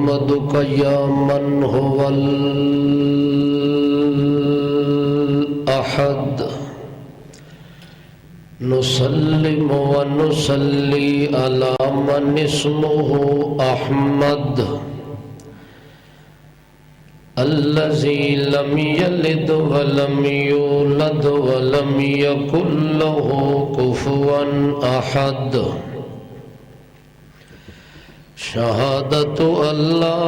نحمدك يا من هو الأحد نسلم ونصلي على من اسمه أحمد الذي لم يلد ولم يولد ولم يكن له كفوا أحد شهادة أن لا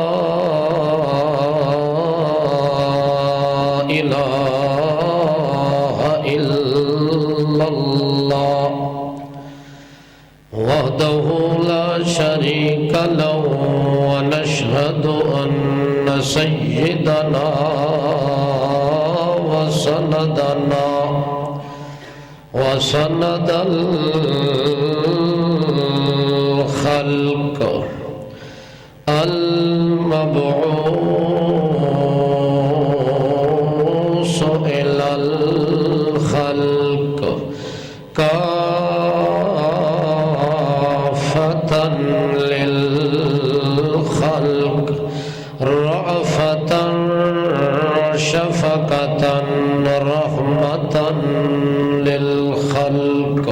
إله إلا الله وحده لا شريك له ونشهد أن سيدنا وسندنا وسند الخلق المبعوث إلى الخلق كافة للخلق رأفة شفقة رحمة للخلق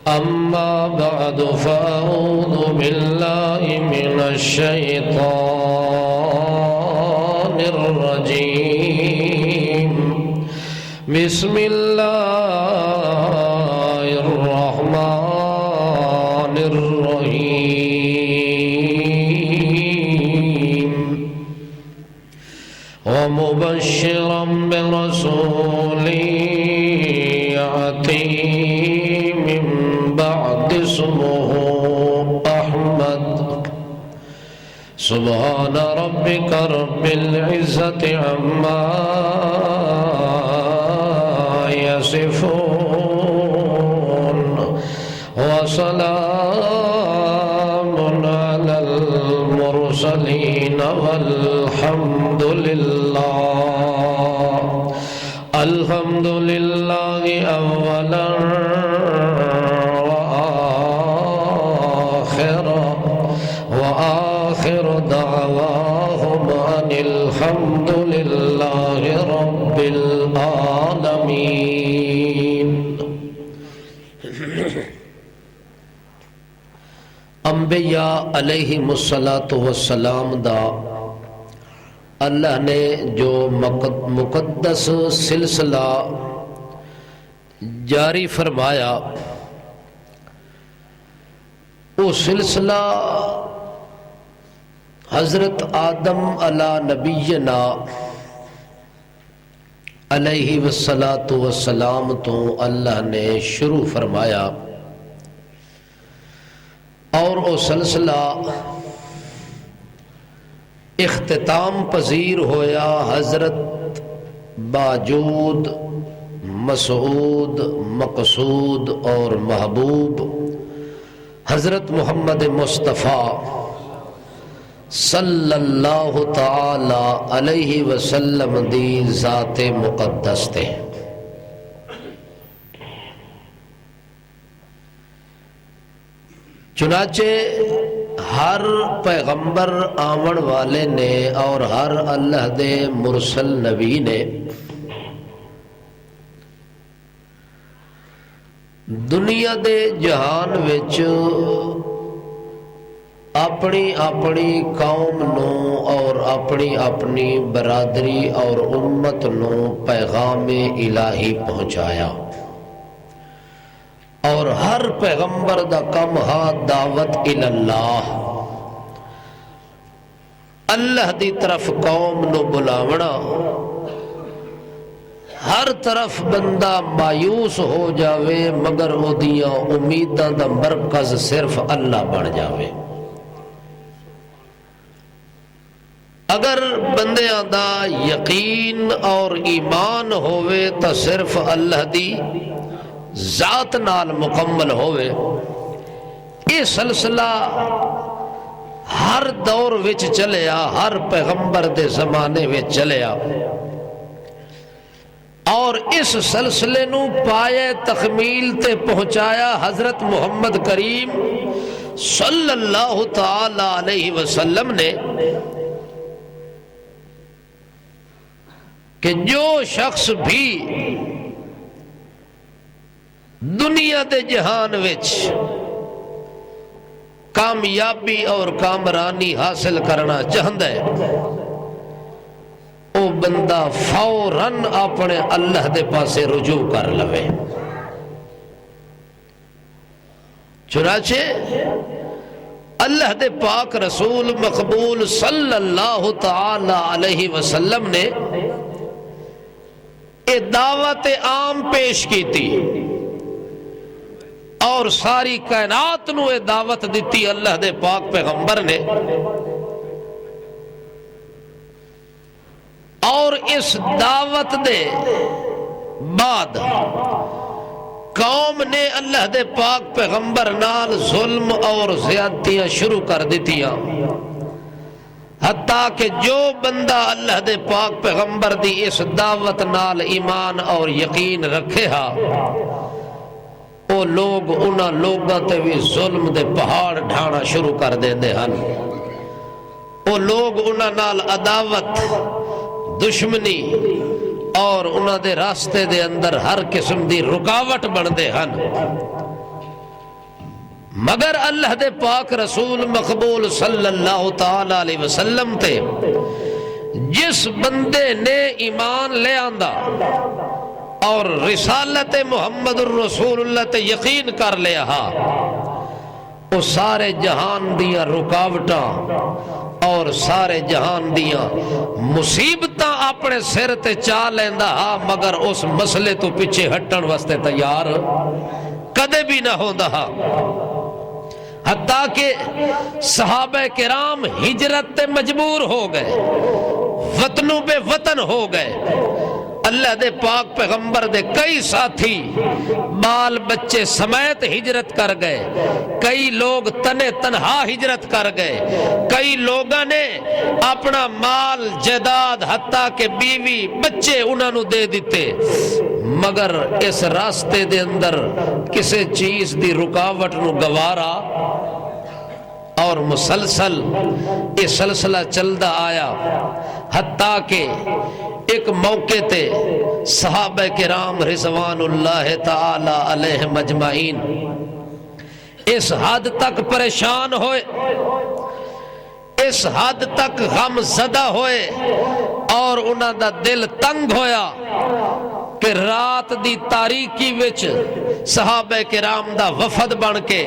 أما بعد فأعوذ بالله من الشيطان الرجيم بسم الله الرحمن الرحيم ومبشرا برسول يأتي من بعد اسمه أحمد سبحان ربك رب العزة عما يصفون وسلام على المرسلين والحمد لله الحمد لله أولا وآخر دعواهم أن الحمد لله رب العالمين انبیاء علیہم السلام دا اللہ نے جو مقدس سلسلہ جاری فرمایا وہ سلسلہ حضرت آدم علی نبینا علیہ والسلام تو اللہ نے شروع فرمایا اور وہ سلسلہ اختتام پذیر ہویا حضرت باجود مسعود مقصود اور محبوب حضرت محمد مصطفیٰ صلی اللہ تعالی علیہ وسلم دی ذات مقدس تے چنانچہ ہر پیغمبر آمن والے نے اور ہر اللہ دے مرسل نبی نے دنیا دے جہان وچ اپنی اپنی قوم نو اور اپنی اپنی برادری اور امت نو پیغام الہی پہنچایا اور ہر پیغمبر دا کم ہا دعوت الاللہ اللہ دی طرف قوم نو بلاونا ہر طرف بندہ مایوس ہو جاوے مگر وہ دیاں امیداں دا مرکز صرف اللہ بن جاوے اگر بندیاں دا یقین اور ایمان ہوئے تو صرف اللہ دی ذات نال مکمل ہوئے یہ سلسلہ ہر دور وچ چلیا ہر پیغمبر دے زمانے وچ چلیا اور اس سلسلے نو پائے تکمیل تے پہنچایا حضرت محمد کریم صلی اللہ تعالی علیہ وسلم نے کہ جو شخص بھی دنیا دے جہان وچ کامیابی اور کامرانی حاصل کرنا چاہتا ہے او بندہ فوراً اپنے اللہ دے پاسے رجوع کر لوے۔ چنانچہ اللہ دے پاک رسول مقبول صلی اللہ تعالی علیہ وسلم نے یہ دعوت عام پیش کی تھی اور ساری کائنات نو یہ دعوت دیتی اللہ دے پاک پیغمبر نے، اور اس دعوت دے بعد قوم نے اللہ دے پاک پیغمبر نال ظلم اور زیادتیاں شروع کر دیتیاں، حتیٰ کہ جو بندہ اللہ دے پاک پیغمبر دی اس دعوت نال ایمان اور یقین رکھے ہا، وہ لوگ انہاں لوگاں تے بھی ظلم دے پہاڑ ڈھانا شروع کر دیندے ہن، وہ لوگ انہاں نال عداوت، دشمنی اور انہاں دے راستے دے اندر ہر قسم دی رکاوٹ بندے ہن، مگر اللہ دے پاک رسول مقبول صلی اللہ تعالی علیہ وسلم تے جس بندے نے ایمان لے آندا اور رسالت محمد الرسول اللہ تے یقین کر لیا ہا، وہ سارے جہان دیاں رکاوٹاں اور سارے جہان دیاں مصیبتاں اپنے سر تے چا لیندا ہا، مگر اس مسئلے تو پیچھے ہٹن واسطے تیار کدے بھی نہ ہوندا ہا، حتیٰ کہ صحابہ کرام ہجرت تے مجبور ہو گئے، وطنوں بے وطن ہو گئے، اللہ دے پاک پیغمبر دے کئی ساتھی بال بچے سمیت ہجرت کر گئے، کئی لوگ تنے تنہا ہجرت کر گئے، کئی لوگاں نے اپنا مال جائیداد حتیٰ کہ بیوی بچے انہاں نو دے دیتے، مگر اس راستے دے اندر کسے چیز دی رکاوٹ نو گوارا اور مسلسل یہ سلسلہ چلدا آیا، حتیٰ کہ ایک موقع تے صحابہ کرام رضوان اللہ تعالی علیہ مجمعین اس حد تک پریشان ہوئے، اس حد تک غم زدہ ہوئے اور انہاں دا دل تنگ ہویا کہ رات دی تاریکی وچ صحابہ کرام دا وفد بن کے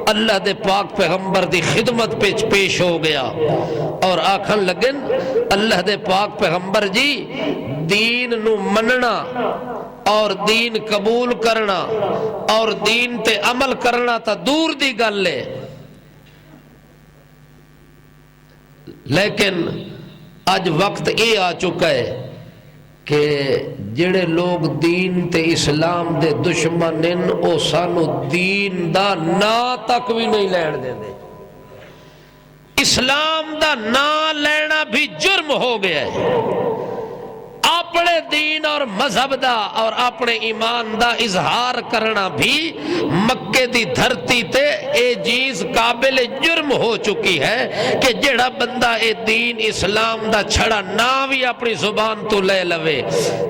اللہ دے پاک پیغمبر دی خدمت پیش ہو گیا اور آکھن لگن اللہ دے پاک پیغمبر جی دین نو مننا اور دین قبول کرنا اور دین تے عمل کرنا تا دور دی گل ہے، لیکن اج وقت یہ آ چکا ہے کہ جڑے لوگ دین تے اسلام دے دشمن ہیں او سانو دین دا نا تک بھی نہیں لین دے دے، اسلام دا نا لینا بھی جرم ہو گیا ہے، اپنے دین اور مذہب دا اور اپنے ایمان دا اظہار کرنا بھی مکے دی دھرتی تے اے چیز قابل جرم ہو چکی ہے کہ جڑا بندہ اے دین اسلام دا چھڑا نا بھی اپنی زبان تو لے لوے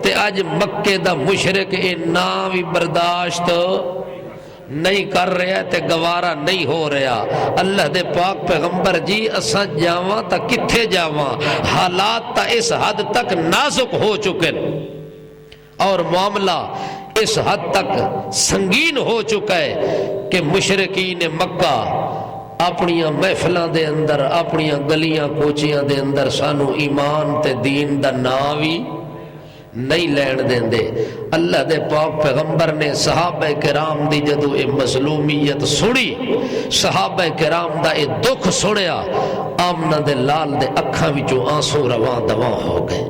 تے آج مکے دا مشرک اے نا بھی برداشت نہیں کر رہا تے گوارا نہیں ہو رہا۔ اللہ دے پاک پیغمبر جی اساں جاواں تا کتھے جاواں، حالات تا اس حد تک نازک ہو چکے اور معاملہ اس حد تک سنگین ہو چکا ہے کہ مشرکین مکہ اپنیاں محفلاں دے اندر اپنیاں گلیاں کوچیاں دے اندر سانو ایمان تے دین دا ناوی نہیں لین دین دے۔ اللہ دے پاک پیغمبر نے صحابہ کرام دی جدو اے مظلومیت سنی، صحابہ کرام دا اے دکھ سنیا، آمنہ دے لال دے اکھاں وچوں آنسو رواں دواں ہو گئے،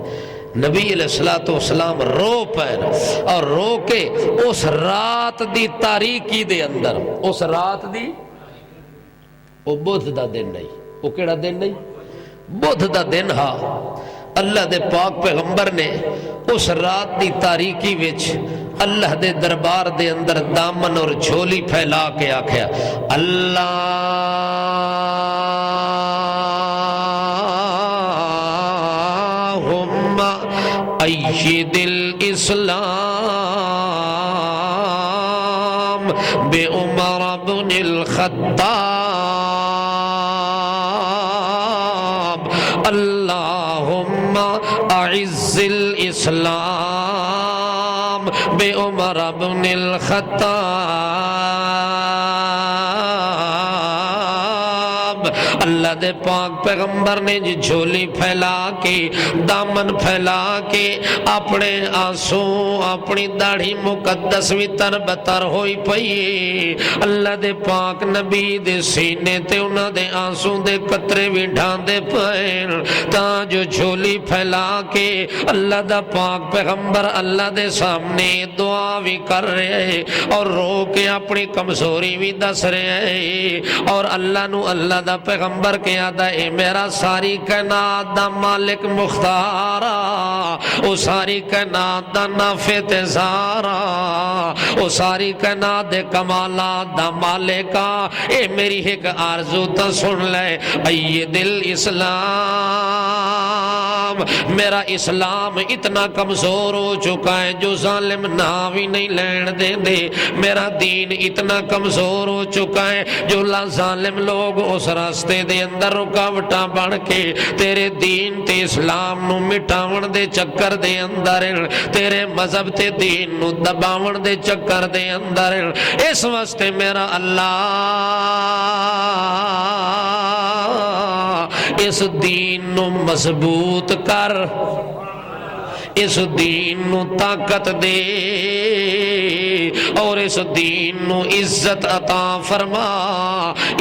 نبی علیہ السلام رو پیر اور رو کے اس رات دی تاریکی دے اندر، اس رات دی وہ بدھ دا دن نہیں، وہ کیڑا دن نہیں، بدھ دا دن ہا، اللہ دے پاک پیغمبر نے اس رات دی تاریکی وچ اللہ دے دربار دے اندر دامن اور جھولی پھیلا کے آکھیا اللہم ایید الاسلام بے عمر بن الخطاب اللہم اعز الاسلام بے عمر بن الخطاب اللہ دے پاک پیغمبر نے جی جھولی پھیلا کے دامن پھیلا کے اپنے آنسو اپنی داڑھی مقدس بھی تر بتر ہوئی پئی اللہ دے پاک نبی دے سینے تے انہاں دے آنسو دے قطرے بھی ڈھان دے پائن تا جو جھولی پھیلا کے اللہ دا پاک پیغمبر اللہ دے سامنے دعا بھی کر رہے اور رو کے اپنی کمزوری بھی دس رہے اور اللہ نو اللہ دا پیغمبر کے آدھا اے میرا ساری کائنات دا مالک مختارا او ساری کائنات دا نافع تزارا او ساری کائنات دے کمالات دا مالکا اے میری ایک آرزو تا سن لے اید الاسلام میرا اسلام اتنا کمزور ہو چکا ہے جو ظالم ناوی نہیں لین دے دے میرا دین اتنا کمزور ہو چکا ہے جو ظالم لوگ اس راستے دے اندر رکاوٹاں بن کے تیرے دین تے اسلام نو مٹاون دے چکر دے اندر تیرے مذہب تے دین نو دباون دے چکر دے اندر اس واسطے میرا اللہ اس دین نو مضبوط کر اس دین نو طاقت دے اور اس دین نو عزت عطا فرما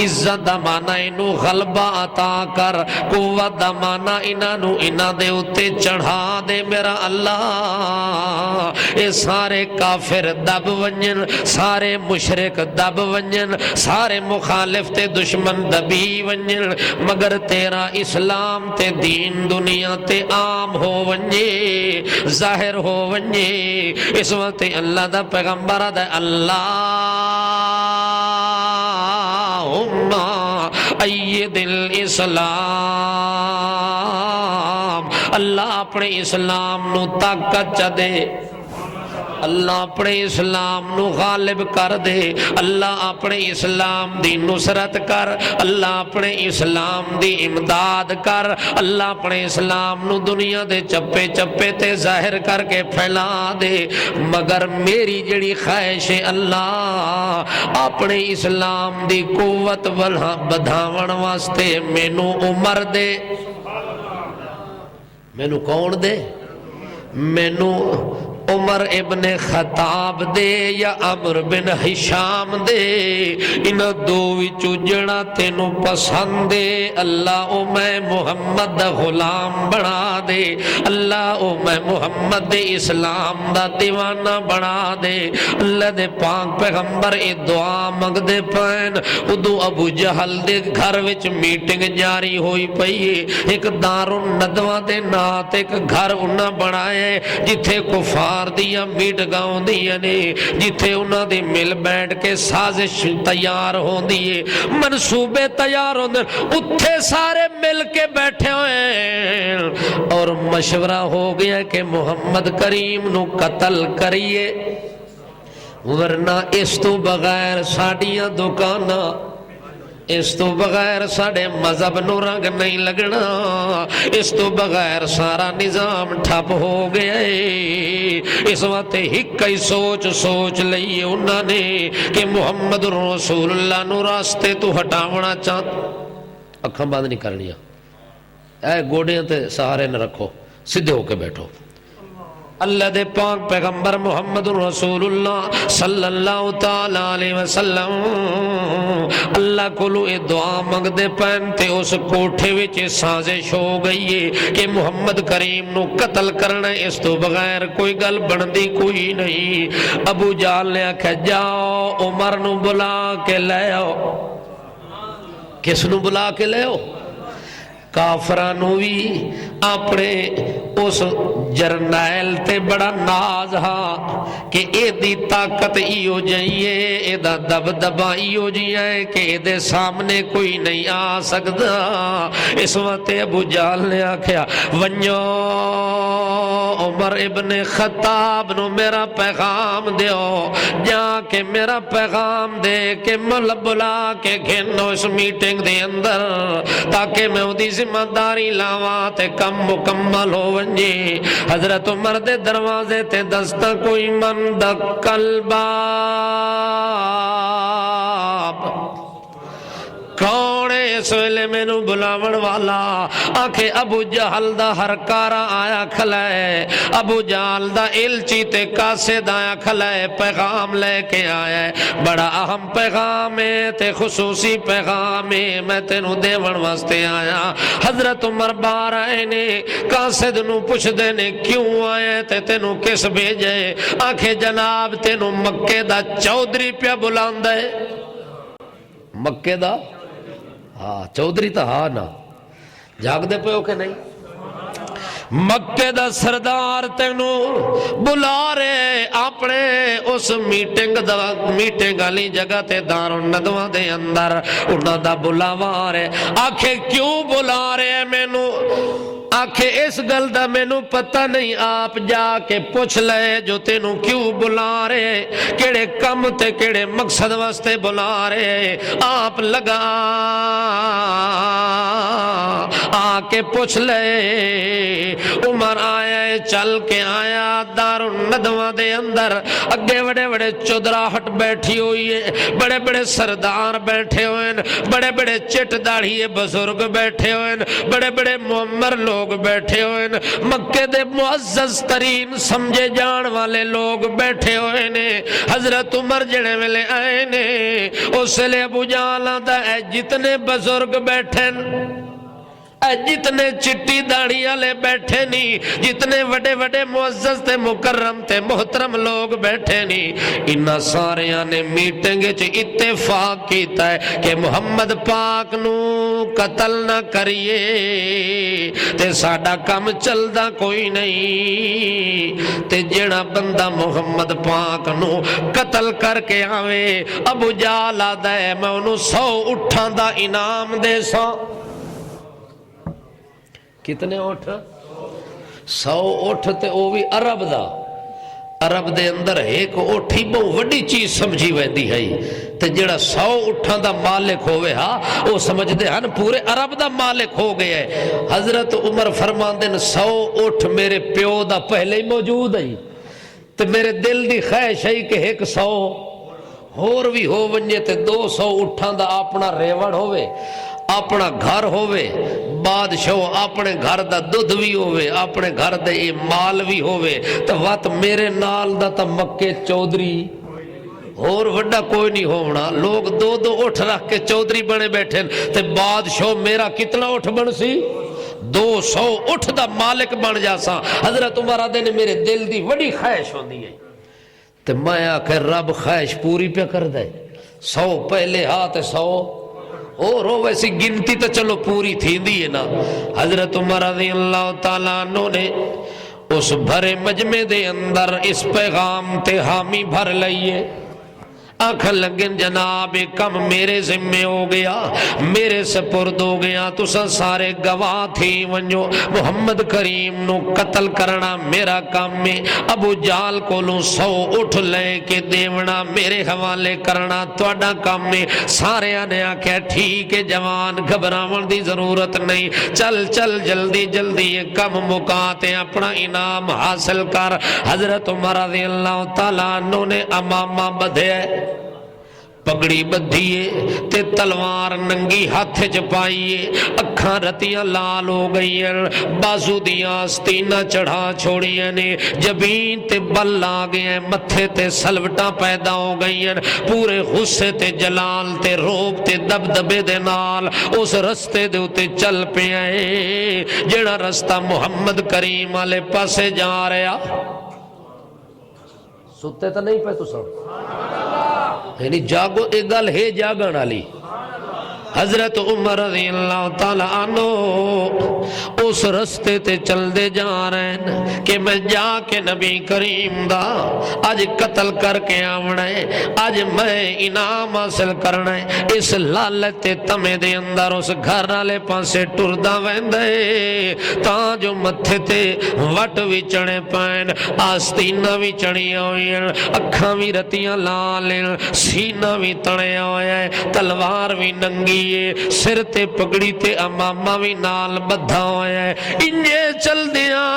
عزت دا معنی انو غلبہ عطا کر قوت دا معنی انہ دے اتے چڑھا دے میرا اللہ اے سارے کافر دب ونجن سارے مشرک دب ونجن سارے مخالف تے دشمن دبی ونجن مگر تیرا اسلام تے دین دنیا تے عام ہو ونجے ظاہر ہو ونجے اس وقت اللہ دا پیغمبر دا اللہم اید الاسلام اللہ اپنے اسلام نو طاقت چا دے اللہ اپنے اسلام نو غالب کر دے اللہ اپنے اسلام دی نصرت کر اللہ اپنے اسلام دی امداد کر اللہ اپنے اسلام نو دنیا دے چپے چپے تے ظاہر کر کے پھیلا دے مگر میری جڑی خواہش ہے اللہ اپنے اسلام دی قوت بدھاون واسطے مینو عمر دے مینو کون دے مینو عمر ابن خطاب دے یا عمر بن حشام دے ان دو وچوں جڑا تینوں پسند دے اللہ او میں محمد دا غلام بنا دے اللہ او میں محمد دے اسلام دا دیوانہ بنا دے اللہ دے پاک پیغمبر اے دعا منگ دے پین ادو ابو جہل دے گھر وچ میٹنگ جاری ہوئی پئیے ایک دار الندوہ دے نات ایک گھر انہاں بنائے جتھے کفار دیا میٹ گاؤں دیا نے جتھے انہاں دی مل بیٹھ کے سازش تیار ہوں دیئے منصوبے تیار ہوں دیئے اتھے سارے مل کے بیٹھے ہوئے اور مشورہ ہو گیا کہ محمد کریم نو قتل کریے ورنہ اس تو بغیر ساڑیاں دکانہ اس تو بغیر ساڑے مذہب نو رنگ نہیں لگنا اس تو بغیر سارا نظام ٹھپ ہو گیا اس وقت ہی کئی سوچ لئیے انہوں نے کہ محمد رسول اللہ نو راستے تو ہٹاونا چاہتا اکھاں باندھ نہیں کرنیا اے گوڑیاں تے سہارے نہ رکھو سدھے ہو کے بیٹھو اللہ دے پاک پیغمبر محمد رسول اللہ صلی اللہ تعالیٰ علیہ وسلم اللہ کولو اے دعا منگ دے پہنتے اس کوٹھے وچے سازش ہو گئی ہے کہ محمد کریم نو قتل کرنا اس تو بغیر کوئی گل بندی کوئی نہیں ابو جہل نے آکھا جاؤ عمر نو بلا کے لے آؤ کس نو بلا کے لے آؤ کافرانو بھی اپنے اس جرنیل تے بڑا ناز ہاں کہ اے دی طاقت ایو جائیے اے دا دب دبا ایو جائے کہ اے دے سامنے کوئی نہیں آ سکتا. اس وقت ابو جہل نے آکھیا ونجو عمر ابن خطاب نو میرا پیغام دیو، جا کے میرا پیغام دے کہ مل بلا کے گھنو اس میٹنگ دے اندر تاکہ میں وہ دی ذمہ داری لاواں تے کم مکمل ہو ونجے. حضرت عمر دے دروازے تے دستا کوئی مند قلبا کون اس ویلے میں نو بلاون والا؟ آنکھے ابو جہل دا ہر کارا آیا کھلائے، ابو جہل دا الچی تے قاصد آیا کھلائے، پیغام لے کے آیا ہے، بڑا اہم پیغام ہے تے خصوصی پیغام ہے، میں تینو دیون واسطے آیا. حضرت عمر بار آئے نے، قاصد نو پوچھ دے نے کیوں آئے تے تینو کس بھیجے؟ آنکھے جناب تینو مکے دا چودھری پیا بلاند ہے. مکے دا ہاں چودھری تا ہاں نا جاگ دے پہ ہو کہ نہیں؟ مکے دا سردار تینو بلا رہے اپنے اس میٹنگ علی جگہ تے دار الندوہ دے اندر انہاں دا بلاوا رہے. آکھے کیوں بلا رہے مینو؟ آکھے اس گل دا مینو پتہ نہیں، آپ جا کے پوچھ لے جو تینو کیوں بلا رہے، کیڑے کم تے کیڑے مقصد واسطے بلا رہے. آپ لگا آ کے پوچھ لے. عمر آیا ہے چل کے آیا دار الندوہ دے اندر، اگے بڑے بڑے چودراہٹ بیٹھی ہوئی ہے، بڑے بڑے سردار بیٹھے ہوئے، بڑے بڑے چٹ داڑھی بزرگ بیٹھے ہوئے، بڑے بڑے معمر لوگ بیٹھے ہوئے، مکے دے معزز ترین سمجھے جان والے لوگ بیٹھے ہوئے نے. حضرت عمر جڑے ویلے آئے نے اس لئے ابو جہل دا اے جتنے بزرگ بیٹھے اے جتنے چٹی داڑھی والے بیٹھے نہیں، جتنے وڈے وڈے معزز تے مکرم تے محترم لوگ بیٹھے نہیں، انہاں ساریاں نے میٹنگ وچ اتفاق کیتا ہے کہ محمد پاک نو قتل نہ کریے تے ساڈا کم چلدا کوئی نہیں. تے جڑا بندہ محمد پاک نو قتل کر کے آوے ابو جہل آدا ہے میں انہوں 100 اٹھاں دا انعام دے ساں. کتنے اٹھ؟ 100 اٹھ تے او بھی عرب دا. عرب دے اندر ایک اٹھی بہت وڈی چیز سمجھی ویندی ہے تے جڑا 100 اٹھاں دا مالک ہوئے ہاں وہ سمجھ دے ہن پورے عرب دا مالک ہو گیا ہے. حضرت عمر فرماندے 100 اٹھ میرے پیو دا پہلے ہی موجود ہے تے میرے دل دی خواہش ہے کہ ایک 100 اور بھی ہو ونجے تے 200 اٹھاں دا اپنا ریوڑ ہوئے، اپنا گھر ہوئے، بادشاہ اپنے گھر دا دودھ بھی ہوئے، اپنے گھر دے مال بھی ہوئے. تو وقت میرے نال دا تا مکے چودھری اور وڈا کوئی نہیں ہونا. لوگ 2 اٹھ رکھ کے چودھری بنے بیٹھے تے بادشاہ میرا کتنا اٹھ بن سی؟ 200 اٹھ دا مالک بن جاسا. حضرت عمر آدھے نے میرے دل دی وڈی خواہش ہوندی ہے تے میں آکھر رب خواہش پوری پہ کر دے. 100 پہلے ہاتھ 100 اور ہو ویسی گنتی تو چلو پوری تھی دی ہے نا. حضرت عمر رضی اللہ تعالیٰ عنہ نے اس بھرے مجمع دے اندر اس پیغام تے حامی بھر لئیے. آنکھن لگن جناب کم میرے ذمہ ہو گیا، میرے سپرد ہو گیا، تسا سارے گواہ تھی ونجو محمد کریم نو قتل کرنا میرا کام میں. ابو جہل کو 100 اٹھ لے کے دیونا میرے حوالے کرنا تواڈا کام میں. سارے نے آکھیا ٹھیک ہے جوان گھبراون دی ضرورت نہیں، چل چل جلدی جلدی یہ کم مکاتے اپنا انعام حاصل کر. حضرت عمر رضی اللہ تعالیٰ عنہ نے امامہ بدھے پگڑی بدھیے تے تلوار ننگی ہاتھ چپائیے، اکھاں رتیاں لال ہو گئی ہیں، بازو دیاں آستینہ چڑھا چھوڑی نے، جبین تے بل آگئے ہیں، متھے تے سلوٹاں پیدا ہو گئی ہیں. پورے غصے تے جلال تے روب تے دبدبے دے نال اس رستے دے اتے چل پہ آئے جڑا رستہ محمد کریم والے پاسے جا رہا. ستے تو نہیں پہ تو سب یعنی جاگو ایک گل ہے جاگن والی. حضرت عمر رضی اللہ تعالیٰ عنہ اس رستے تے چل دے جا رہے ہیں کہ میں جا کے نبی کریم دا آج قتل کر کے آونا ہے، آج میں انعام حاصل کرنا ہے۔ اس لالت تمے دے اندر اس گھر والے پاسے ٹردا ویندے تاں جو متھے تے وٹ وی چڑھے پین، آستیناں وی چڑھیاں ہوئی ہیں، اکھاں وی رتیاں لال ہیں، سینہ وی تڑیا ہویا ہے، تلوار وی ننگی ہے، سر تے پگڑی تے امامہ وی نال بدھا ہویا ہے۔ انجے چل دیاں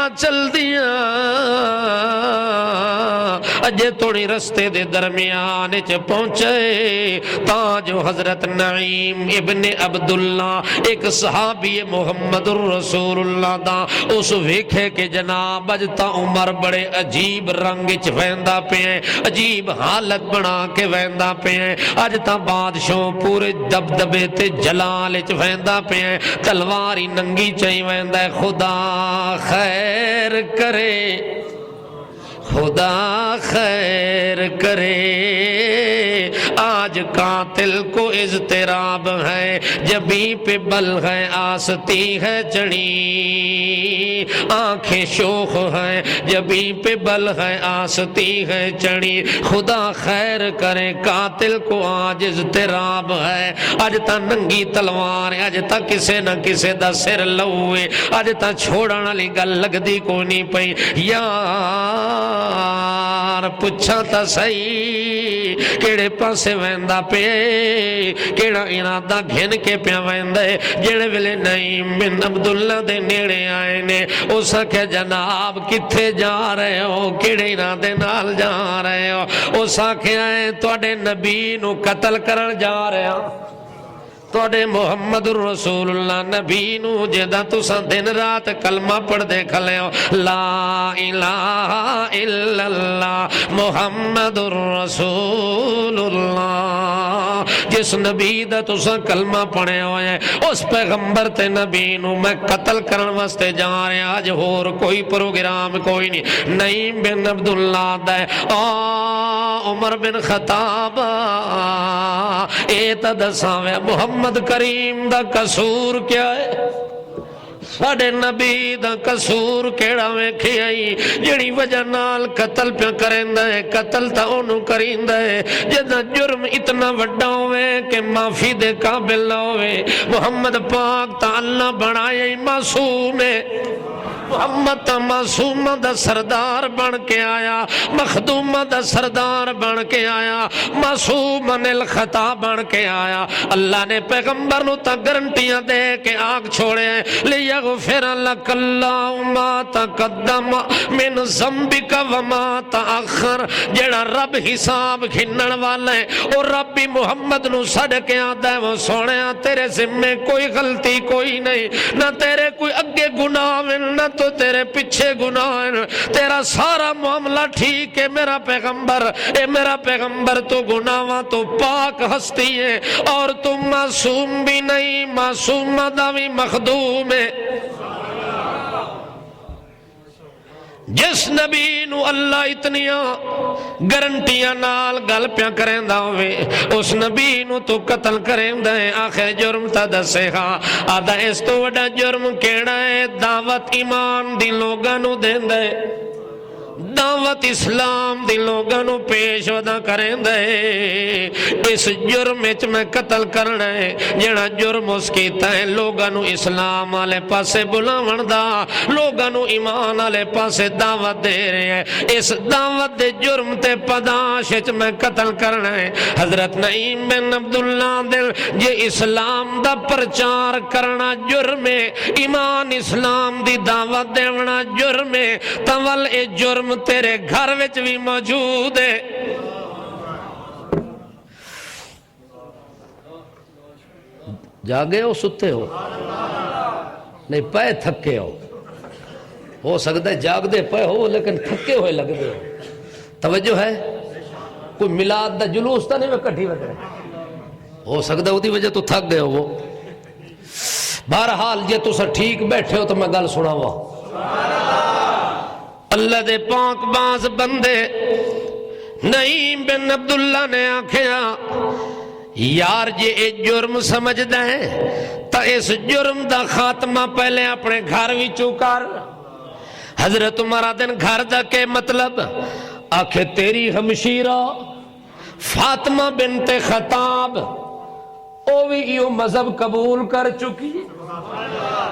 اجے توڑی رستے دے درمیان چ پہنچے تاں جو حضرت نعیم ابن عبداللہ ایک صحابی محمد الرسول اللہ دا اس ویکھے کہ جناب اج تا عمر بڑے عجیب رنگ چ ویندا پے، عجیب حالت بنا کے ویندا پے، اج تا بادشاہ پورے دبدبے تے جلال چ ویندا پے، تلواری ننگی چئی ویندا ہے۔ خدا خیر کرے، خدا خیر کرے، آج قاتل کو اضطراب ہے، جبیں پہ بل ہے آستی ہے چڑھی، آنکھیں شوخ ہیں جبیں پہ بل ہے آستی ہے چڑھی۔ خدا خیر کرے، قاتل کو آج اضطراب ہے، آج تا ننگی تلوار، آج تا کسے نہ کسے دا سر لوے، آج تا چھوڑن والی گل لگدی کوئی نہیں پئی۔ یار پچھا تا صحیح کیڑے پاسے ویندا پے، کیڑا ارادہ گھن کے پیا ویندے۔ جڑے ویلے نعیم بن عبداللہ دے نیڑے آئے نے، اس آکھے جناب کتھے جا رہے ہو، کیڑے ارادے نال جا رہے ہو؟ اس آکھے آئے تواڈے نبی نو قتل کرن جا رہے ہو، توڑے محمد الرسول اللہ نبی نو جدا تساں دن رات کلمہ پڑھ دے کھلے ہو، لا الہ الا اللہ محمد الرسول اللہ۔ جس نبی دا تساں کلمہ پڑھے ہوئے اس پیغمبر تے نبی نو میں قتل کرن واسطے جا رہے ہیں، آج اور کوئی پروگرام کوئی نہیں۔ نعیم بن عبداللہ دے عمر بن خطاب اے تا دساوے محمد کریم دا قصور کیا ہے؟ ساڑے نبی دا قصور کیڑا ویکھی آئی جڑی وجہ نال قتل پہ کرندہ ہے؟ قتل تا انہوں کرندہ ہے جدہ جرم اتنا وڈا ہوئے کہ معافی دے قابل نہ ہوئے۔ محمد پاک تا اللہ بڑھائے معصوم ہے، محمد تا معصومہ دا سردار بن کے آیا، مخدومہ دا سردار بن کے آیا، معصومن الخطا بن کے آیا۔ اللہ نے پیغمبر نو تا گارنٹیاں دے کے آگ چھوڑے لیغفر لک اللہ ما تقدم من ذنبک وما تاخر۔ جڑا رب حساب گھنن والا ہے اور رب بھی محمد نو سڑ کے آدھا ہے، وہ سوڑیا تیرے ذمے کوئی غلطی کوئی نہیں، نہ تیرے کوئی اگے گناہ نہ تو تیرے پیچھے گناہ، تیرا سارا معاملہ ٹھیک ہے میرا پیغمبر، اے میرا پیغمبر تو گناہاں تو پاک ہستی ہے اور تم معصوم بھی نہیں، معصوم دا بھی مخدوم ہے۔ جس نبی نو اللہ اتنیاں گارنٹیاں نال گل پیا کریندا ہوئے اس نبی نو تو قتل کریندا ہے۔ آخر جرم تا دسے ہاں آدھا اس تو وڈا جرم کیڑا ہے؟ دعوت ایمان دی لوگاں نو دیندا ہے، دعوت اسلام دی لوگاں نو پیش ودا کریندا ہے۔ اس جرم وچ میں قتل کرنا ہے جڑا جرم اس کیتا ہے، لوگاں نو اسلام والے پاسے بلاون دا، لوگاں نو ایمان والے پاسے دعوت دے رہے ہیں۔ اس دعوت دے جرم تے پاداش وچ میں قتل کرنا ہے۔ حضرت نعیم بن عبداللہ دل جے اسلام دا پرچار کرنا جرم ہے، ایمان اسلام دی دعوت دیونا جرم ہے، تول اے جرم تیرے گھر وچ بھی موجود ہے۔ جاگے ہو ستے ہو نہیں پے تھکے ہو سکتا ہے جاگ دے پے ہو لیکن تھکے ہوئے لگ دے ہو۔ توجہ ہے؟ کوئی میلاد دا جلوس تا نہیں میں کٹھی وجہ ہو سکتا ہے ہوتی وجہ تو تھک گئے ہو۔ بہرحال جے تو سا ٹھیک بیٹھے ہو تو میں گل سنا ہوا۔ اللہ دے پاک باز بندے نعیم بن عبداللہ نے آکھیا یار جے اے جرم سمجھ دیں تو اس جرم دا خاتمہ پہلے اپنے گھر وچوں کر۔ حضرت عمر دن گھر دا کے مطلب آکھے تیری ہمشیرہ فاطمہ بنت خطاب او بھی ایو مذہب قبول کر چکی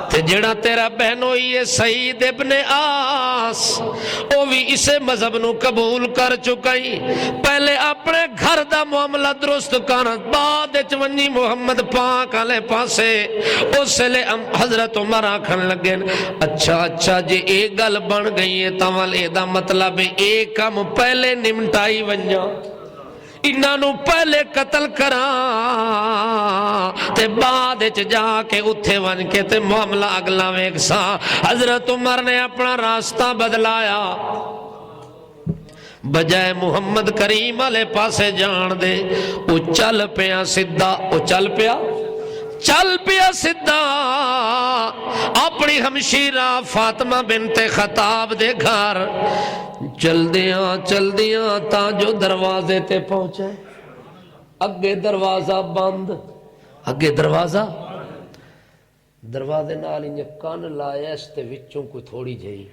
تے جڑا تیرا بہنوئی ہے سعید ابن آس او بھی اسے مذہب نو قبول کر چکائی۔ پہلے اپنے گھر دا معاملہ درست کرنا بعد چونی محمد پاک علیہ پاسے اس لئے حضرت عمر آکھن لگے اچھا جے ایک گل بن گئی ہے تاول اے دا مطلب ایک کم پہلے نمٹائی ونجا انہاں نو پہلے قتل کرا تے بعد جا کے اتھے ون کے تے معاملہ اگلا ویک سا۔ حضرت عمر نے اپنا راستہ بدلایا، بجائے محمد کریم علیہ پاسے جان دے او چل پیا سدھا اپنی ہمشیرہ فاطمہ بنت خطاب دے گھر چل دیاں تا جو دروازے تے پہنچے اگے دروازہ بند، اگے دروازے نال انجھے کان لائے اس تے وچوں کوئی تھوڑی جئی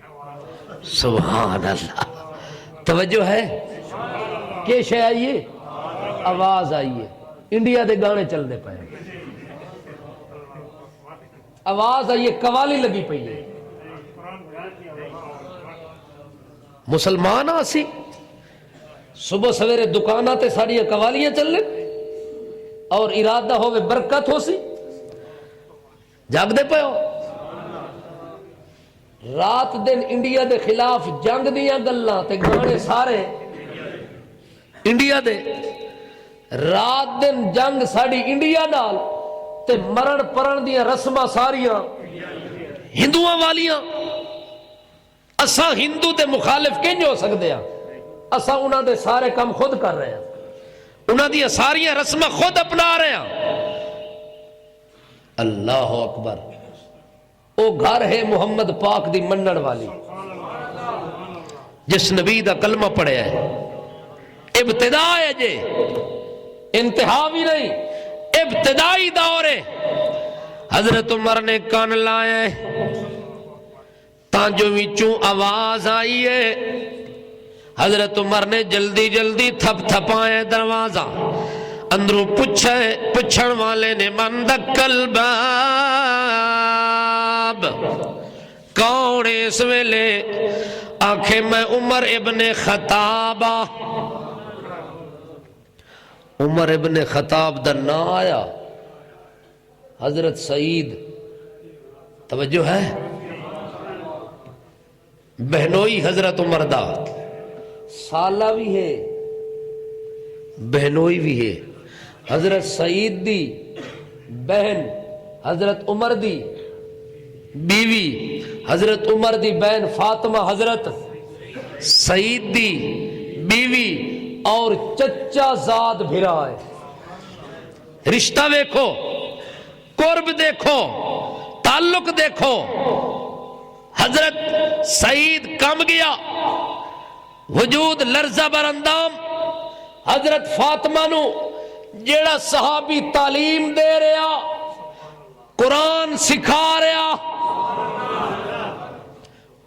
سبحان اللہ توجہ ہے کہ شے آئیے آواز آئیے انڈیا دے گانے چل دے پائے آواز آئیے قوالی لگی پئی ہے مسلمان آسی صبح سویرے دکانہ تے ساری قوالیاں چل لیں اور ارادہ ہوئے برکت ہو سی جاگ دے پہ ہو رات دن انڈیا دے خلاف جنگ دیاں گلاں تے گانے سارے انڈیا دے رات دن جنگ ساڑی انڈیا نال تے مرن پرن دیاں رسمہ ساریاں ہندوਆਂ والیاں اساں ہندو دے مخالف کنج ہو سکتے ہیں اساں انہاں دے سارے کام خود کر رہے ہیں انہاں دی ساریاں رسمہ خود اپنا رہے ہیں۔ اللہ اکبر او گھر ہے محمد پاک دی منن والی جس نبی دا کلمہ پڑھے ہے ابتدا ہے جے انتہا بھی نہیں ابتدائی دور ہے۔ حضرت عمر نے کان لائے تاں جو وچوں آواز آئی ہے حضرت عمر نے جلدی تھپ تھپائے دروازہ اندروں پچھن والے نے من دکل باب کون اس ویلے آنکھیں میں عمر ابن خطاب عمر ابن خطاب دا نا آیا حضرت سعید توجہ ہے بہنوئی حضرت عمر دا سالہ بھی ہے بہنوئی بھی ہے حضرت سعید دی بہن حضرت عمر دی بیوی حضرت عمر دی بہن فاطمہ حضرت سعید دی بیوی اور چچا زاد بھرا ہے رشتہ دیکھو قرب دیکھو تعلق دیکھو حضرت سعید کم گیا وجود لرزہ براندام حضرت فاطمہ نو جیڑا صحابی تعلیم دے رہا قرآن سکھا رہا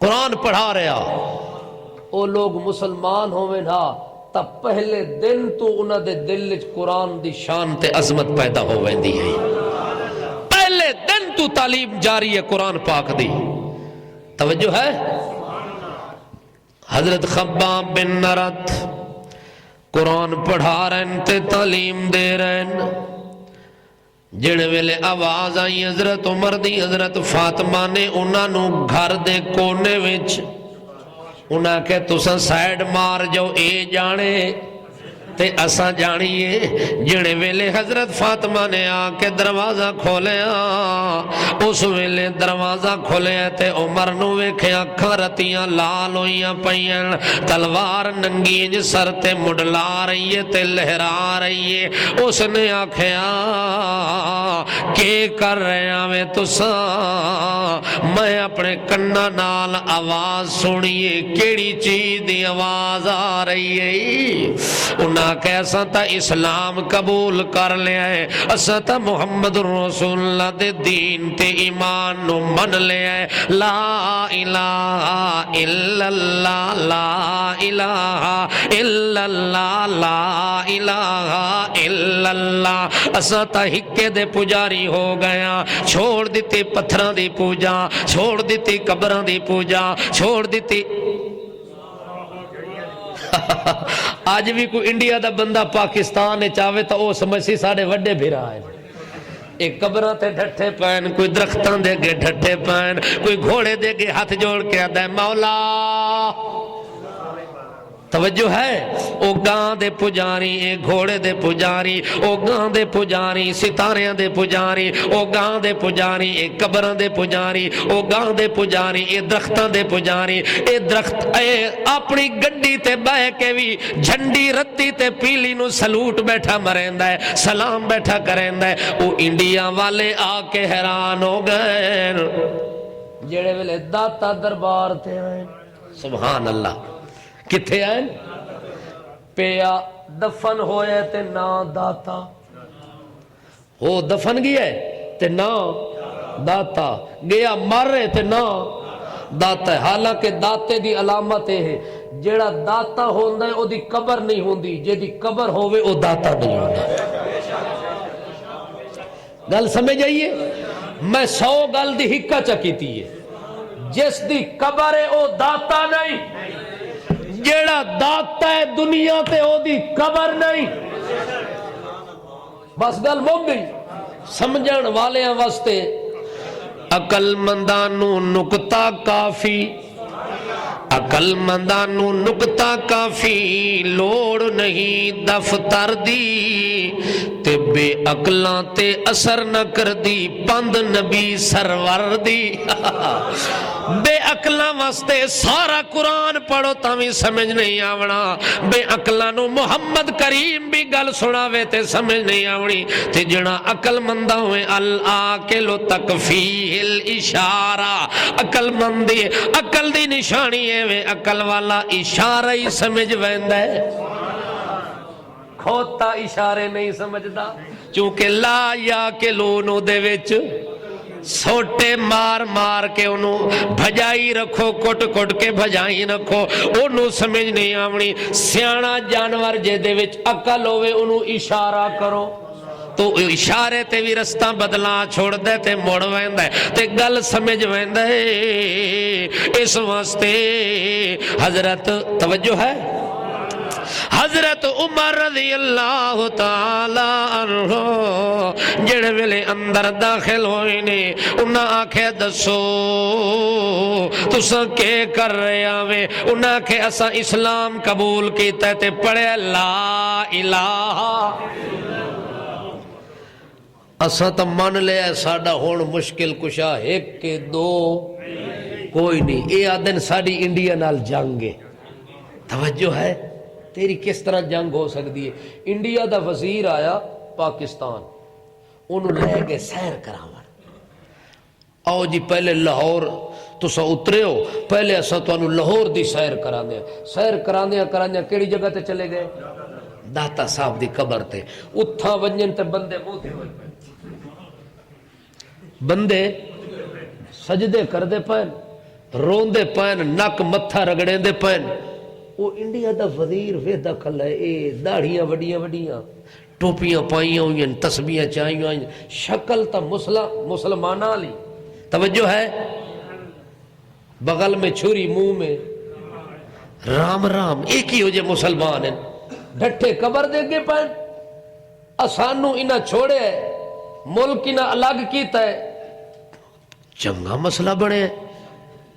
قرآن پڑھا رہا او لوگ مسلمان ہوئے نا تب پہلے دن تو انہاں دے دل قرآن دی شان تے عظمت پیدا ہوئے دی ہے پہلے دن تو تعلیم جاری ہے قرآن پاک دی توجہ ہے۔ حضرت خباب بن نرد قرآن پڑھا رہن تے تعلیم دے رہن جڑے ویلے آواز آئی حضرت عمر دی حضرت فاطمہ نے انہاں نو گھر دے کونے وچ انہاں کہ تساں سائیڈ مار جو اے جانے تے اساں جانیے جڑے ویلے حضرت فاطمہ نے آ کے دروازہ کھولیا اس ویلے دروازہ کھولیا تے عمر نو ویکھیا اکھاں رتیاں لال ہوئیاں پئیاں تلوار ننگی انج سر تے مڈلا رہی ہے تے لہرا رہی ہے اس نے آکھیا کہ کر رہے ہیں تساں میں اپنے کناں نال آواز سنیے کیڑی چیز دی آواز آ رہی ہے انہاں انہاں کہ اساں تا اسلام قبول کر لیا ہے، اساں تا محمد رسول اللہ دے دین تے ایمان نو من لیا ہے، لا الہ الا اللہ لا الہ الا اللہ لا الہ الا اللہ، اساں تا ہکے دے پجاری ہو گیا، چھوڑ دیتی پتھراں دی پوجا، چھوڑ دیتی قبراں دی پوجا، چھوڑ دیتی آج بھی کوئی انڈیا دا بندہ پاکستان نے چاہے تو وہ سمجھ ساڑھے وڈے بھی رہا ہے، ایک قبروں تے ڈھٹے پین، کوئی درختوں دے گے ڈھٹے پین، کوئی گھوڑے دے گے ہاتھ جوڑ کے آدھا ہے مولا توجہ ہے، او گاں دے پجاری، اے گھوڑے دے پجاری، او گاں دے پجاری، ستاریاں دے پجاری، او گاں دے پجاری، اے قبراں دے پجاری، او گاں دے پجاری، اے درختاں دے پجاری، اے درخت اے اپنی گڈی تے بہ کے بھی جھنڈی رتی تے پیلی نو سلوٹ بیٹھا مریندا ہے، سلام بیٹھا کریندا ہے، او انڈیا والے آ کے حیران ہو گئے جڑے ویلے داتا دربار تے آئے، سبحان اللہ، کتھے آئے پیا دفن ہوئے تے نا داتا، ہو دفن گیا ہے تے نا داتا، گیا مر رہے تے نا داتا ہے، حالانکہ داتے دی علامت ہے جیڑا داتا ہوندہ ہے او دی قبر نہیں ہوندی، جے دی قبر ہوئے او داتا نہیں ہوندہ۔ گل سمجھ آئیے، میں 100 گل دی ہکا چکیتی ہے، جس دی قبر ہے او داتا نہیں، جیڑا داتا ہے دنیا تے او دی قبر نہیں، بس گل مک گئی۔ سمجھن والے واسطے عقل مندانو نکتہ کافی، عقل مندانو نکتہ کافی، لوڑ نہیں دفتر دی، تے بے عقلاں تے اثر نہ کر دی پند نبی سرور دی بے عقلاں واسطے سارا قرآن پڑھو تاوی سمجھ نہیں آونا، بے عقلاں نو محمد کریم بھی گل سناوے تے سمجھ نہیں آونی، تے جنا عقل مندہ ہوئے العاقل تکفیہ الاشارہ، عقل مندی عقل دی نشانی ہے وے عقل والا اشارہ ہی سمجھ ویندہ ہے، کھوتا اشارے نہیں سمجھدا، چونکہ لا یا کے لونو دے وچ سوٹے مار مار کے انہوں بھجائی رکھو، کٹ کٹ کے بھجائی رکھو، انہوں سمجھ نہیں آونی، سیانا جانور جے دے وچ عقل ہوئے انہوں اشارہ کرو تو اشارے تے بھی رستہ بدلا چھوڑ دے تے موڑ ویندہ ہے تے گل سمجھ ویندہ ہے۔ اس واسطے حضرت توجہ ہے حضرت عمر رضی اللہ تعالی عنہ جڑے ویلے اندر داخل ہوئے نے انہاں آکھے دسو تساں کے کر رہے آوے، انہاں آکھے اساں اسلام قبول کیتا تے پڑھے لا الہ، اساں تا من لیا ساڑا ہون مشکل کشا ایک کے دو کوئی نہیں، اے آدن ساڑی انڈیا نال جنگ ہے، توجہ ہے تیری کس طرح جنگ ہو سکتی ہے؟ انڈیا دا وزیر آیا پاکستان، انہوں لے گئے سیر کراون، آؤ جی پہلے لاہور تسا اترے ہو، پہلے اسا تو انہوں لاہور دی سیر کراندے ہیں، سیر کراندے کیڑی جگہ تے چلے گئے؟ داتا صاحب دی قبر تے، اتھا ونجن تے بندے موتے ہوئے، بندے سجدے کر دے پین، روندے پین، نک متھا رگڑیں دے پین، وہ انڈیا دا وزیر ویدہ کھل ہے، اے داڑھیاں وڈیاں وڈیاں، ٹوپیاں پائیاں ہوئیں، تسبیاں چاہیاں ہوئیں، شکل تا مسلمانہ لی، توجہ ہے، بغل میں چھری منہ میں رام رام، ایک ہی ہو جائے مسلمان ہیں، ڈھٹے قبر دے گے پائیں، آسانو انہا چھوڑے ہے، ملک انہا الگ کیتا ہے، چنگا مسئلہ بڑھے ہیں،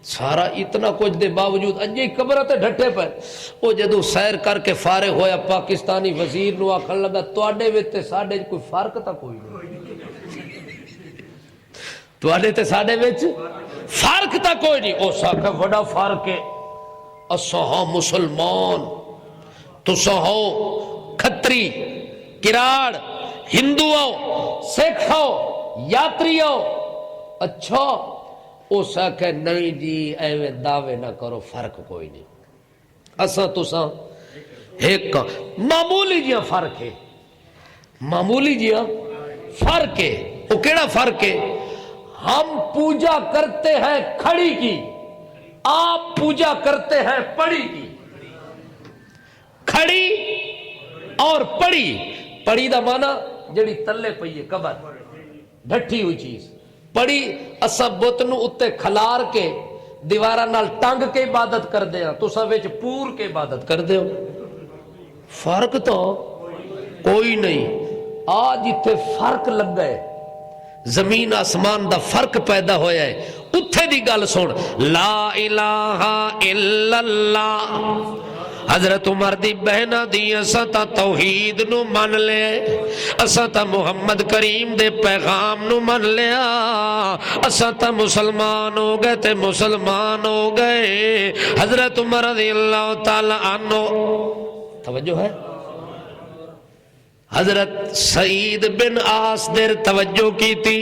سارا اتنا کچھ دے باوجود اجے قبر تے ڈھٹے پے، او جدو سیر کر کے فارغ ہویا پاکستانی وزیر نو آکھن لگا تواڈے وچ تے ساڈے کوئی فرق تا کوئی نہیں، تواڈے تے ساڈے وچ فرق تا کوئی نہیں، او ساکھا بڑا فرق ہے، اساں ہاں مسلمان، تساں ہو کھتری کراڑ، ہندو ہو سکھ ہو یاتری ہو، اچھا او ساکھے نہیں جی ایویں دعوے نہ کرو، فرق کوئی نہیں، اساں تساں ایک معمولی جہاں فرق ہے، معمولی جہاں فرق ہے۔ وہ کیڑا فرق ہے؟ ہم پوجا کرتے ہیں کھڑی کی، آپ پوجا کرتے ہیں پڑی کی۔ کھڑی اور پڑی، پڑی دا معنی جڑی تلے پئی ہے قبر، ڈھٹی ہوئی چیز۔ پڑی اساں بت نو اتے کھلار کے دیواراں نال ٹنگ کے عبادت کر دے ہاں، تساں وچ پور کے عبادت کر دے ہو۔ فرق تو کوئی نہیں۔ آج اتنے فرق لگ گئے، زمین آسمان دا فرق پیدا ہویا ہے۔ اتھے دی گل سن، لا الہ الا اللہ۔ حضرت عمر دی بہنا دی اساں تا توحید نو من لے، اساں تا محمد کریم دے پیغام نو من لیا، اساں تا مسلمان ہو گئے تے مسلمان ہو گئے۔ حضرت عمر رضی اللہ تعالی عنہ، توجہ ہے، حضرت سعید بن عاص دیر توجہ کی تھی،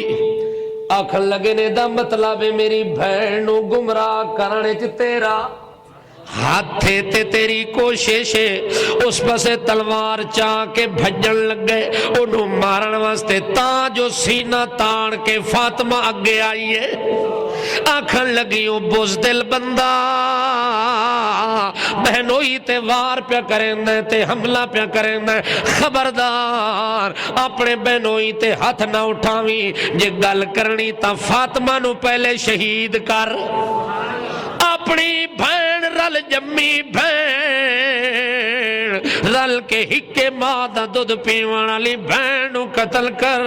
آکھن لگے نے دا مطلب میری بہن نو گمراہ کرنے چ تیرا ہاتھ تے تیری کوشش ہے۔ اس پاسے تلوار چاہ کے بھجن لگ گئے انہوں مارن واسطے، تاں جو سینہ تان کے فاطمہ اگے آئی ہے۔ آکھن لگی او بزدل بندہ بہنوئی تے وار پیا کریں دے تے حملہ پیا کریں دے، خبردار اپنے بہنوئی تے ہاتھ نہ اٹھاویں، جے گل کرنی تا فاطمہ نو پہلے شہید کر۔ اپنی بھین رل جمی بھین رل کے ہکے ماں دا دودھ پیون والی بھین نو قتل کر،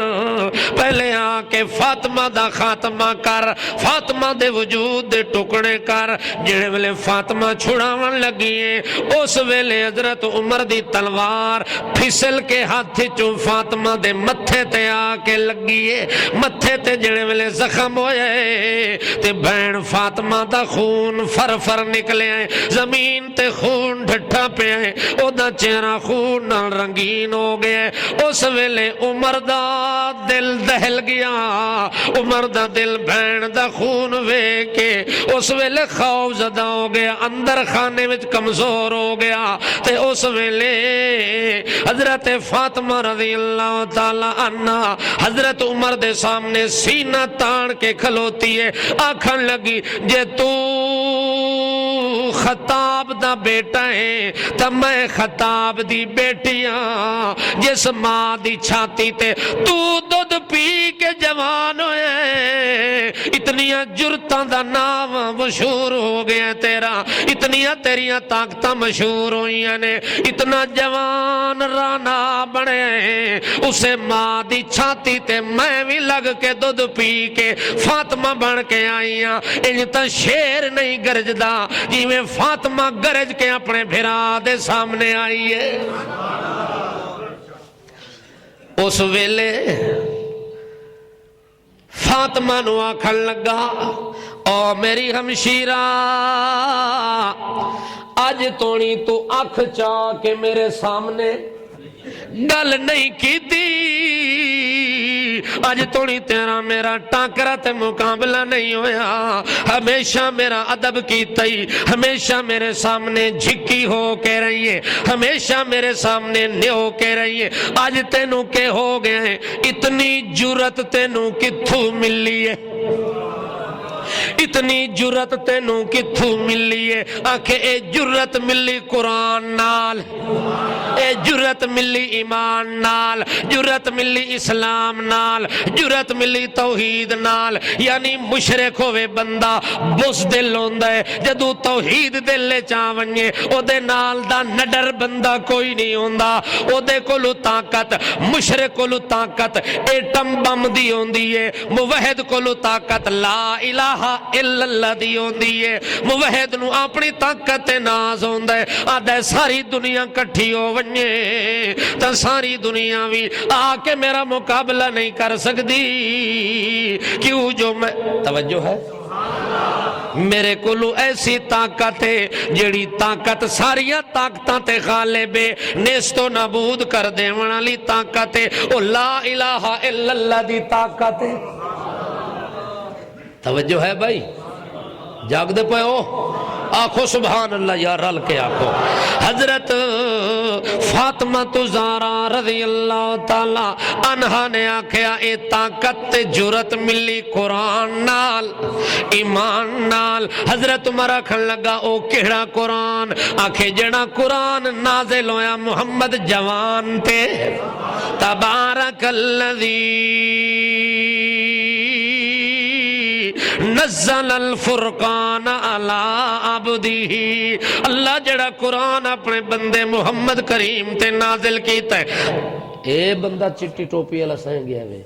پہلے آ کے فاطمہ دا خاتمہ کر، فاطمہ دے وجود دے ٹکڑے کر۔ جڑے ویلے فاطمہ چھڑاون لگی ہے اس ویلے حضرت عمر دی تلوار پھسل کے ہاتھ چوں فاطمہ دے متھے تے آ کے لگی ہے۔ متھے تے جڑے ویلے زخم ہوئے تے بہن فاطمہ دا خون فر فر نکلے ہیں، زمین تے خون ڈھٹا پہ ہے، او دا چہرہ خون نال رنگین ہو گیا۔ اس ویلے عمر دا دل دہل گیا، عمر دا دل بہن دا خون وے کے اس ویلے خوف زدہ ہو گیا، اندر خانے وچ کمزور ہو گیا۔ تے اس ویلے حضرت فاطمہ رضی اللہ تعالی عنہ حضرت عمر دے سامنے سینہ تان کے کھلوتی ہے، آکھن لگی جے تو خطاب دا بیٹا ہے تا میں خطاب دی بیٹیاں، جس ماں دی چھاتی تے تو دودھ پی کے جوان ہوئے، اتنیاں جرتاں دا نام مشہور ہو گیا تیرا، اتنیاں تیریاں طاقتاں مشہور ہوئیاں نے، اتنا جوان رانا بنے، اسے ماں دی چھاتی تے میں بھی لگ کے دودھ پی کے فاطمہ بن کے آئیاں۔ انج تا شیر نہیں گرجدا جی میں فاطمہ گرج کے اپنے بھرا دے سامنے آئی ہے۔ اس ویلے فاطمہ نو آکھن لگا، او میری ہمشیرہ آج تونی تو آنکھ چاہ کے میرے سامنے گل نہیں کی تھی، آج تونی تیرا میرا ٹاکرا تے مقابلہ نہیں ہویا، ہمیشہ میرا ادب کی تئی، ہمیشہ میرے سامنے جھکی ہو کے رہی ہے، ہمیشہ میرے سامنے نیو کے رہی ہے، آج تینوں کے ہو گئے ہیں، اتنی جرت تینوں کتھوں ملی ہے، اتنی جرت تینوں کتھوں ملی ہے؟ آکھے اے جرت ملی قرآن نال، اے جرت ملی ایمان نال، جرت ملی اسلام نال، جرت ملی توحید نال۔ یعنی مشرک ہوئے بندہ بزدل ہوندہ ہے، جدو توحید دل چاونیے او دے نال دا نڈر بندہ کوئی نہیں ہوندہ، او دے کولو طاقت، مشرک کولو طاقت ایٹم بم دی ہوندی ہے، موحد کولو طاقت لا الہ الا اللہ دی ہوندی ہے، موحد نو اپنی طاقت ناز ہوندہ ہے، آدھے ساری دنیا کٹھی ہو ونجے تا ساری دنیا بھی آ کے میرا مقابلہ نہیں کر سکتی، کیوں جو میں توجہ ہے میرے کولو ایسی طاقت ہے جیڑی طاقت ساریاں طاقتاں تے غالب ہے، نیست و نابود کر دے والی طاقت ہے، او لا الہ الا اللہ دی طاقت ہے۔ توجہ ہے بھائی، جاگ دے پہ ہو، آخو سبحان اللہ یا رل کے آخو. حضرت فاطمہ زہرا رضی اللہ تعالی عنہا نے آکھیا اے طاقت تے جرت ملی قرآن نال ایمان نال. حضرت عمر آکھن لگا او کیڑا قرآن؟ آکھے جڑا قرآن نازل ہویا محمد جوان تے. تبارک الذی نزل الفرقان علی عبدہ. اللہ جڑا قرآن اپنے بندے محمد کریم تے نازل کیتا ہے. اے بندہ چٹی ٹوپی والا سائیں گیا وے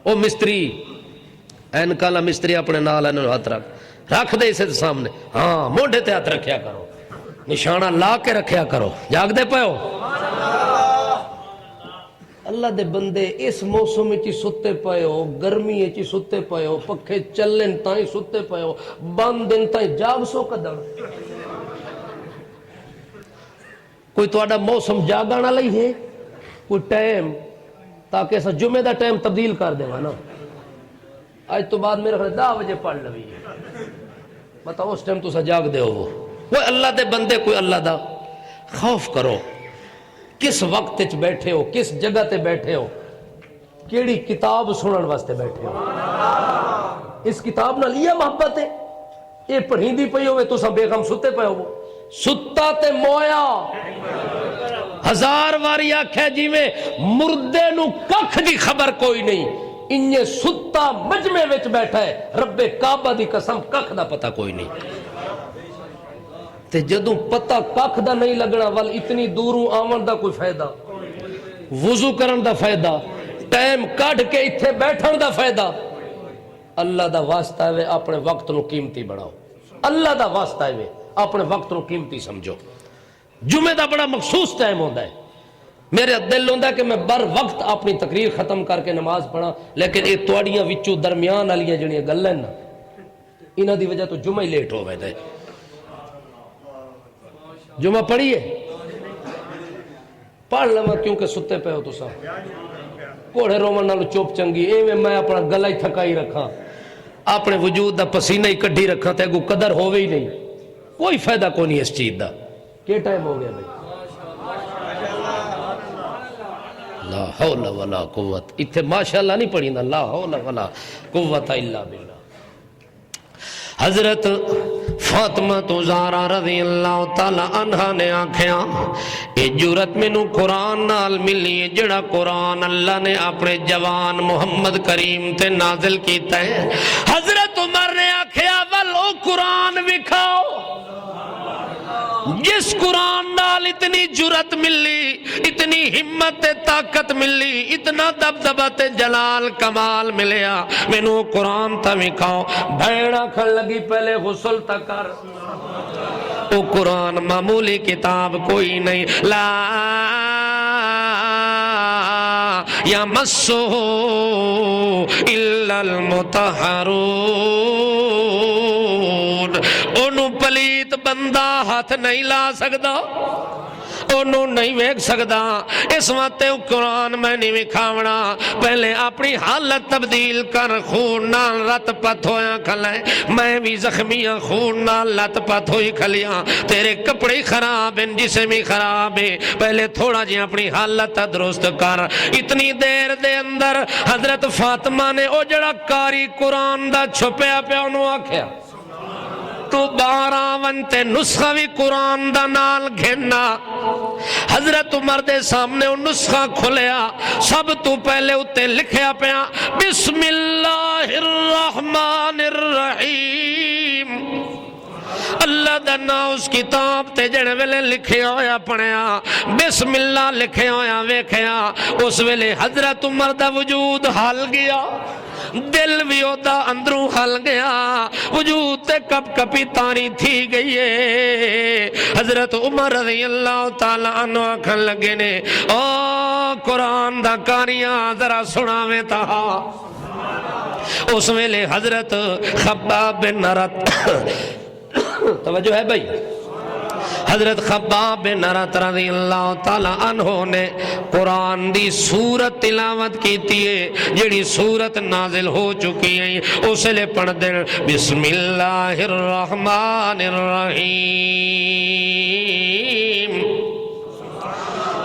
او مستری این کالا مستری اپنے نال انہوں ہاتھ رکھ دے اسے سامنے. ہاں موڈے تے ہاتھ رکھیا کرو, نشانہ لا کے رکھیا کرو. جاگ دے پہو اللہ دے بندے اس موسم چی ستے پئے ہو, گرمی چی ستے پئے ہو, پکھے چلن تائیں ستے پئے ہو, بند دن تائیں جاگ سو قدر. کوئی توڑا موسم جاگانا لئی ہے کوئی ٹائم تاکہ ایسا جمعہ دا ٹائم تبدیل کر دے نا. آج تو بعد میرے خیال 10 بجے پڑھ لوی ہے, بتاؤ اس ٹائم تو سا جاگ دے ہو. وہ اللہ دے بندے کوئی اللہ دا خوف کرو. کس وقت چ بیٹھے ہو, کس جگہ تے بیٹھے ہو, کیڑی کتاب سنن واسطے بیٹھے ہو. اس کتاب نہ لیا محبت ہے. یہ پڑھی دی پئی ہوئے تو سب بیغم ستے پئے ہو. ستا تے مویا ہزار واری آکھے جی میں مردے نو ککھ دی خبر کوئی نہیں, انہیں ستا مجمع وچ بیٹھا ہے. رب کعبہ دی قسم ککھ دا پتہ کوئی نہیں. تے جدوں پتہ ککھ دا نہیں لگنا ول اتنی دوروں آمن دا کوئی فائدہ, وضو کرن دا فائدہ, ٹائم کڈ کے اتھے بیٹھن دا فائدہ. اللہ دا واسطہ ہے اپنے وقت نو قیمتی بڑھاؤ. اللہ دا واسطہ ہے اپنے وقت نو قیمتی سمجھو. جمعہ دا بڑا مخصوص ٹائم ہوتا ہے. میرے دل ہوتا ہے کہ میں بر وقت اپنی تقریر ختم کر کے نماز پڑھا, لیکن یہ توڑیاں وچوں درمیان والیاں جڑیاں گلاں نا انہاں دی وجہ تو جمعہ ہی لیٹ ہو گئے. جمعہ پڑھیے پڑھ لما کیونکہ ستے پہ ہو تو سا کوڑے رومن نالو چوپ چنگی. ایویں میں اپنا گلا ہی تھکائی رکھا, اپنے وجود دا پسینہ ہی کڈھی رکھا, تے کو قدر ہووے ہی نہیں. کوئی فائدہ کوئی نہیں اس چیز دا. کیا ٹائم ہو گیا بھائی؟ لا حول ولا قوت. اتھے ماشاءاللہ نہیں پڑھی نا, لا حول ولا قوت الا باللہ. حضرت فاطمہ زہرا رضی اللہ تعالی عنہا نے آکھیا اے جرت مینوں قرآن نال ملی ہے جڑا قرآن اللہ نے اپنے جوان محمد کریم تے نازل کیتا ہے. حضرت عمر نے آکھیا ول او قرآن وکھاؤ جس قرآن نال اتنی جرت ملی, اتنی ہمت طاقت ملی, اتنا دبدبہ تے جلال کمال ملیا. مینوں قرآن تا وکھاؤ. بھیڑا کھڑ لگی پہلے غسل تا کر. او قرآن معمولی کتاب کوئی نہیں. لا یمسہ الا المطہرون. انہوں پلیت بندہ ہاتھ نہیں لا سکدا, انہوں نہیں ویکھ سکدا. اس وقت قرآن میں نہیں وکھاونا. پہلے اپنی حالت تبدیل کر. خون نال رت پت ہویا کھلے, میں بھی زخمیاں خون نال لت پت ہوئی کھلیاں. تیرے کپڑے خراب ہیں, جسم ہی خراب ہے. پہلے تھوڑا جی اپنی حالت درست کر. اتنی دیر دے اندر حضرت فاطمہ نے او جڑا کاری قرآن دا چھپیا پیا انہوں آکھیا تو 12 ونتے نسخہ بھی قرآن دا نال گھننا. حضرت عمر دے سامنے وہ نسخہ کھلیا. سب تو پہلے اتے لکھیا پیا بسم اللہ الرحمن الرحیم. اللہ دا نام اس کتاب تے جڑے ویلے لکھیا ہویا پڑھیا, بسم اللہ لکھیا ہویا ویکھیا. اس ویلے حضرت عمر دا وجود ہل گیا, دل بھی ہوتا اندروں ہل گیا, وجود تے کپ کپی تاری تھی گئی ہے. حضرت عمر رضی اللہ تعالی عنہ آکھن لگے نے او قرآن دا کاریاں ذرا سناویں تا. اس ویلے حضرت خباب بن نرت توجہ ہے بھائی, حضرت خباب بن ارت رضی اللہ تعالی عنہ نے قرآن دی سورت تلاوت کیتی ہے جڑی سورت نازل ہو چکی ہے اس لئے پڑھ دیں بسم اللہ الرحمن الرحیم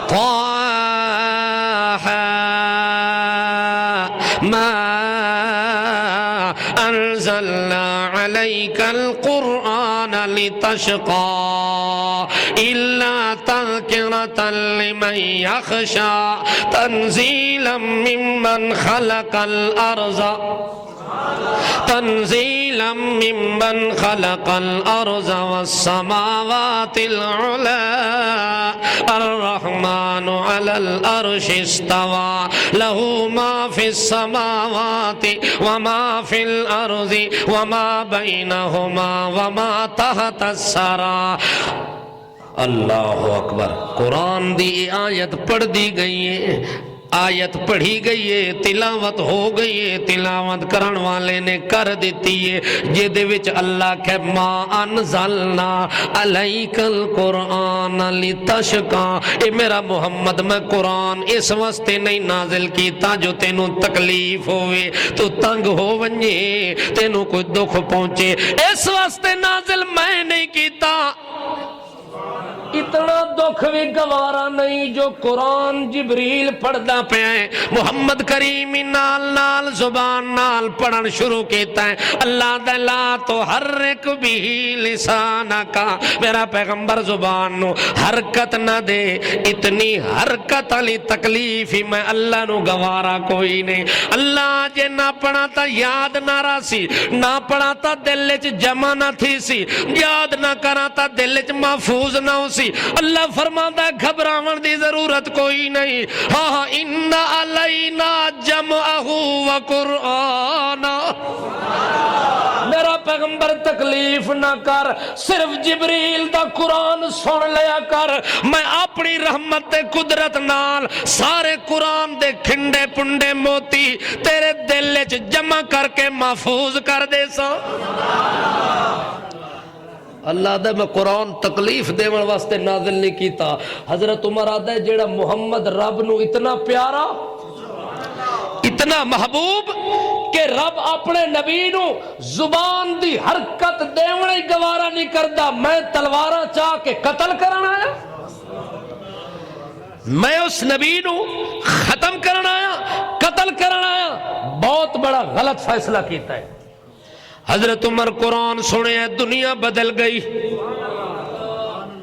طه ما انزلنا عليك القرآن لتشقى إلا تذكرة لمن يخشى تنزيلا ممن خلق الأرض تنزيلا ممن خلق الأرض والسماوات العلى الرحمن على الأرش استوى له ما في السماوات وما في الأرض وما بينهما وما تحت الثرى اللہ اکبر قرآن دی آیت پڑھ دی گئی ہے آیت پڑھی گئی ہے تلاوت ہو گئی ہے تلاوت کرن والے نے کر دیتی ہے جدے وچ اللہ کہ ما انزلنا علیک القرآن لتشقى اے میرا محمد میں قرآن اس واسطے نہیں نازل کیتا جو تینوں تکلیف ہوئے تو تنگ ہو ونجے تینوں کوئی دکھ پہنچے اس واسطے نازل میں نہیں کیتا اتنا دکھ بھی گوارا نہیں جو قرآن جبریل پڑھدا پیا ہے محمد کریم نال نال زبان نال پڑھن شروع کیتا ہے اللہ دے لا تو حرک بھی لسانہ کا میرا پیغمبر زبان نو حرکت نہ دے اتنی حرکت علی تکلیف ہی میں اللہ نو گوارا کوئی نہیں اللہ جے نہ پڑھا تا یاد نہ راسی نہ پڑھا تا دل وچ جمع نہ تھی سی یاد نہ کرا تا دل وچ محفوظ نہ ہو سی اللہ فرماتا ہے گھبراون دی ضرورت کوئی نہیں ہاں ان علینا جمعہ و قرآن میرا پیغمبر تکلیف نہ کر صرف جبریل دا قرآن سن لیا کر میں اپنی رحمت تے قدرت نال سارے قرآن دے کھنڈے پنڈے موتی تیرے دل وچ جمع کر کے محفوظ کر دے سا اللہ دے میں قرآن تکلیف دیون واسطے نازل نہیں کیتا حضرت عمر آدھے جیڑا محمد رب نو اتنا پیارا اتنا محبوب کہ رب اپنے نبی نو زبان دی حرکت دیون ہی گوارا نہیں کردا میں تلواراں چاہ کے قتل کرنا آیا میں اس نبی نو ختم کرنا آیا قتل کرنا آیا بہت بڑا غلط فیصلہ کیتا ہے حضرت عمر قرآن سنے دنیا بدل گئی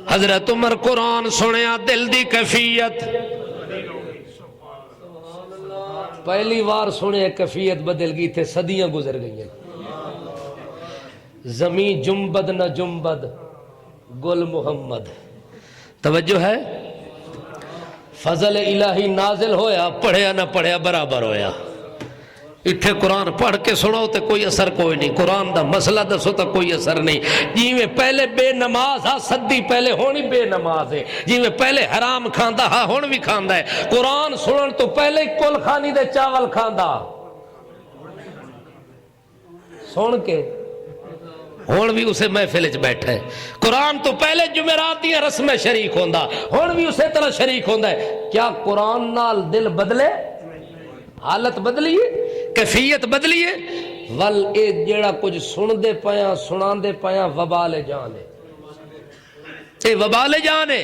حضرت عمر قرآن سنے دل دی کیفیت پہلی بار سنے کیفیت بدل گئی تھے صدیاں گزر گئی ہیں زمین جنبد نہ جنبد گل محمد توجہ ہے فضل الہی نازل ہویا پڑھیا نہ پڑھیا برابر ہویا اتھے قرآن پڑھ کے سنو تے کوئی اثر کوئی نہیں قرآن دا مسئلہ دسو تا کوئی اثر نہیں جی میں پہلے بے نماز ہاں صدی پہلے ہونی بے نماز ہے جی میں پہلے حرام کھاندہ ہاں ہون بھی کھاندہ ہے قرآن سنن تو پہلے کل خانی دے چاول کھاندہ سن کے ہون بھی اسے محفل وچ بیٹھا ہے قرآن تو پہلے جمعراتیاں رسم شریک ہوندہ ہون بھی اسے طرح شریک ہوندہ ہے کیا قرآن نال دل بدلے حالت بدلیے کیفیت بدلیے ول اے جیڑا کچھ سن دے پایا سنان دے پایا وبال جانے اے وبال جانے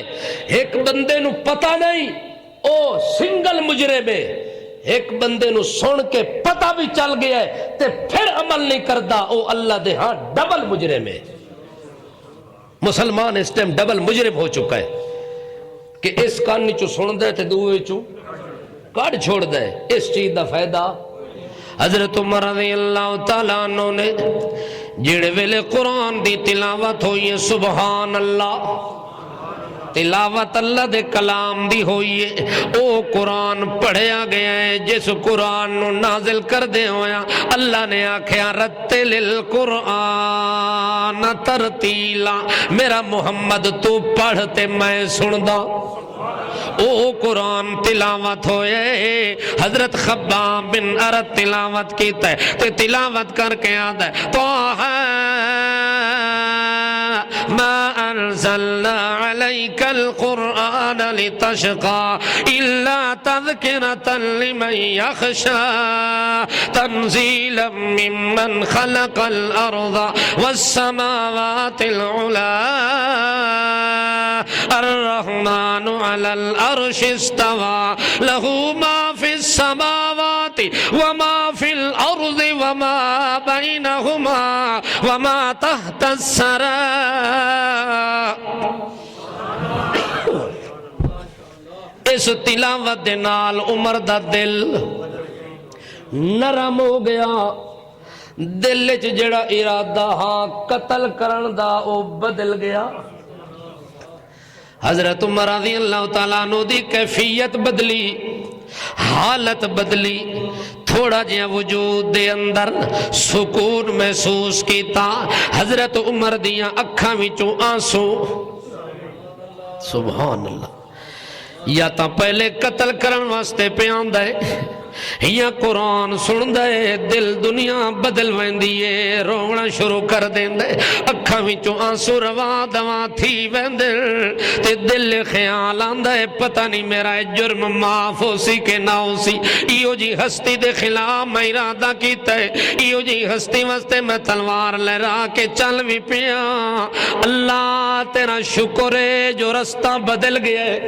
ایک بندے نو پتہ نہیں او سنگل مجرم ہے ایک بندے نو سن کے پتہ بھی چل گیا ہے تے پھر عمل نہیں کردا او اللہ دے ہاں ڈبل مجرم ہے مسلمان اس ٹائم ڈبل مجرم ہو چکا ہے کہ اس کانی چو سن دے تے دوے چو کاٹ چھوڑ دے اس چیز دا فائدہ حضرت عمر رضی اللہ تعالیٰ عنہ نے جڑے ویلے قرآن دی تلاوت ہوئی ہے سبحان اللہ تلاوت اللہ دے کلام دی ہوئی ہے او قرآن پڑھیا گیا ہے جس قرآن نو نازل کر دے ہویا اللہ نے آکھیا رتل القرآن ترتیلا میرا محمد تو پڑھتے میں سندا او قرآن تلاوت ہوئے حضرت خباب بن ارت تلاوت کیتا ہے تو تلاوت کر کے آدھا ہے طه ما انزلنا عليك القرآن لتشقى إلا تذكرة لمن يخشى تنزيلا ممن خلق الأرض والسماوات العلى الرحمن على العرش استوى له ما في السماوات وما في الأرض وما بينهما وما تحت الثرى. اس تلاوت دے نال عمر دا دل نرم ہو گیا. دل وچ جڑا ارادہ ہاں قتل کرن دا او بدل گیا. حضرت عمر رضی اللہ تعالیٰ عنہ دی کیفیت بدلی، حالت بدلی. تھوڑا جہا وجود دے اندر سکون محسوس کیتا. حضرت عمر دیاں اکھاں وچوں آنسو. سبحان اللہ. یا تا پہلے قتل کرن واسطے پہ آندا ہے یا قرآن سن دے دل دنیا بدل ویندی ہے، رونا شروع کر دیندے، اکھاں وچوں آنسو رواں دواں تھی ویندے تے دل خیال آندا ہے پتہ نہیں میرا جرم معاف ہو سی کہ نہ ہو سی. ایو جی ہستی دے خلاف میں ارادہ کیتا ہے، ایو جی ہستی واسطے میں تلوار لہرا کے چل بھی پیا. اللہ تیرا شکر ہے جو رستہ بدل گیا ہے.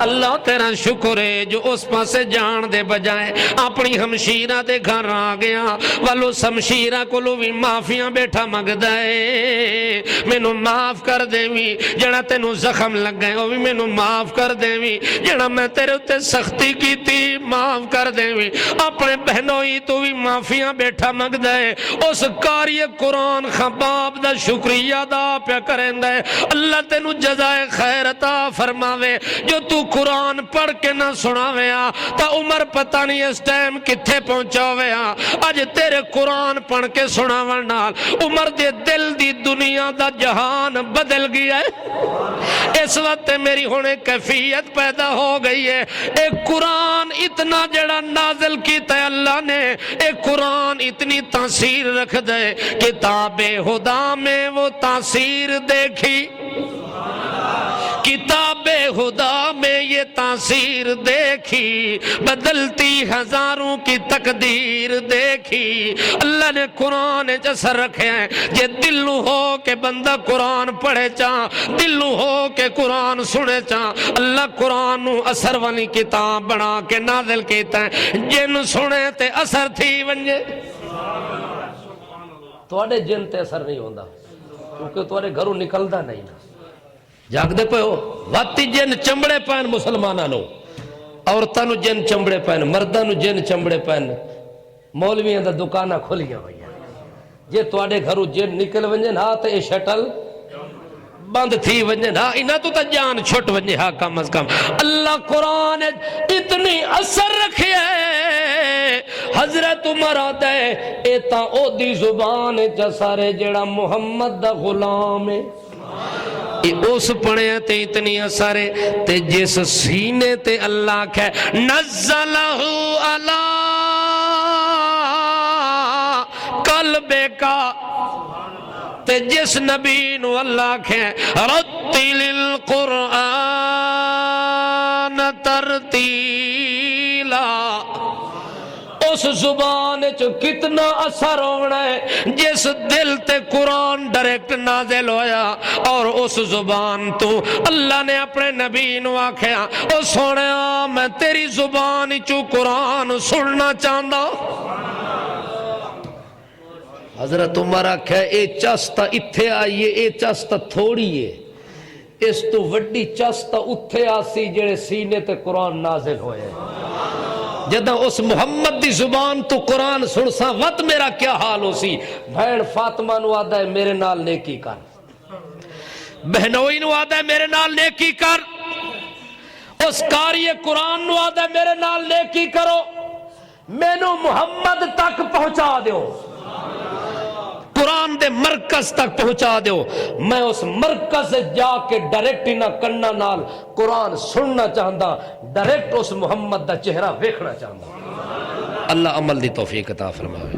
اللہ تیرا شکر ہے جو اس پاسے جان دے بجائے اپنی ہمشیرہ دے گھر آ گیا. والو سمشیرہ کو لو بھی معافیاں بیٹھا مگدا ہے. مینوں معاف کر دیویں جڑا تینوں زخم لگ گئے وہ بھی مینوں معاف کر دیویں. جڑا میں تیرے اتے سختی کی تھی معاف کر دیویں. اپنے بہنوئی تو بھی معافیاں بیٹھا مگدا ہے. اس قاری قرآن خباب دا شکریہ دا پیا کریندا ہے. اللہ تینوں جزائے خیر عطا فرماوے. جو تو قرآن پڑھ کے نہ سناویا تا عمر پتہ نہیں اس ٹائم کتھے پہنچاویا. اج تیرے قرآن پڑھ کے سناون نال عمر دے دل دی دنیا دا جہان بدل گیا ہے. اس وقت میری ہونے کیفیت پیدا ہو گئی ہے. ایک قرآن اتنا جڑا نازل کیتا ہے اللہ نے، ایک قرآن اتنی تاثیر رکھ دے. کتاب خدا میں وہ تاثیر دیکھی، کتاب خدا میں یہ تاثیر دیکھی، بدلتی ہزاروں کی تقدیر دیکھی. اللہ نے قرآن اثر رکھے ہیں. یہ دل ہو کہ بندہ قرآن پڑھے چاہ، دل ہو کہ قرآن سنے چاہ. اللہ قرآن اثر والی کتاب بنا کے نازل کیتا ہے. جن سنے تے اثر تھی ونجے. تواڈے جن تے اثر نہیں ہوندا کیونکہ تواڈے گھروں نکلدا نہیں نا. جاگ دے پہ ہو واتی جن چمڑے پہن مسلمانہ نو، عورتاں نو جن چمڑے پہن، مرداں نو جن چمڑے پہن. مولویاں دا دکانہ کھولیاں ہوئی ہیں. جے تواڈے گھروں جن نکل ونجن ہاں تے شٹل بند تھی ونجن ہاں انہاں تو تا جان چھٹ ونجے ہاں کم از کم. اللہ قرآن اتنی اثر رکھے ہے. حضرت عمر آتا ہے ایتا او دی زبان چا سارے جڑا محمد دا غلام ہے. اس پڑھے تے اتنی اثر ہے تے جس سینے تے اللہ کہے نزلہ علی قلبے کا، تے جس نبی نو اللہ کہے رتل القرآن ترتیلا، اس زبان چو کتنا اثر ہونا ہے. جس دل تے قرآن ڈائریکٹ نازل ہویا اور اس زبان تو اللہ نے اپنے نبی نو آکھیا او سونیا میں تیری زبان چو قرآن سننا چاہتا. حضرت عمر آکھیا اے چستا اتھے آئیے، اے چستا تھوڑی ہے، اس تو وڈی چستا اتھے آسی جڑے سینے تے قرآن نازل ہوئے. جدہ اس محمد دی زبان تو قرآن سنسا وقت میرا کیا حال ہو سی. بہن فاطمہ نو آدھا ہے میرے نال نیکی کر، بہنوئی نو آدھا ہے میرے نال نیکی کر، اس قاری قرآن نو آدھا ہے میرے نال نیکی کرو، مینو محمد تک پہنچا دیو، قرآن دے مرکز تک پہنچا دیو. میں اس مرکز جا کے ڈائریکٹ نہ کرنا نال قرآن سننا چاہتا، ڈائریکٹ اس محمد دا چہرہ ویکھنا چاہتا. اللہ عمل دی توفیق عطا فرمائے.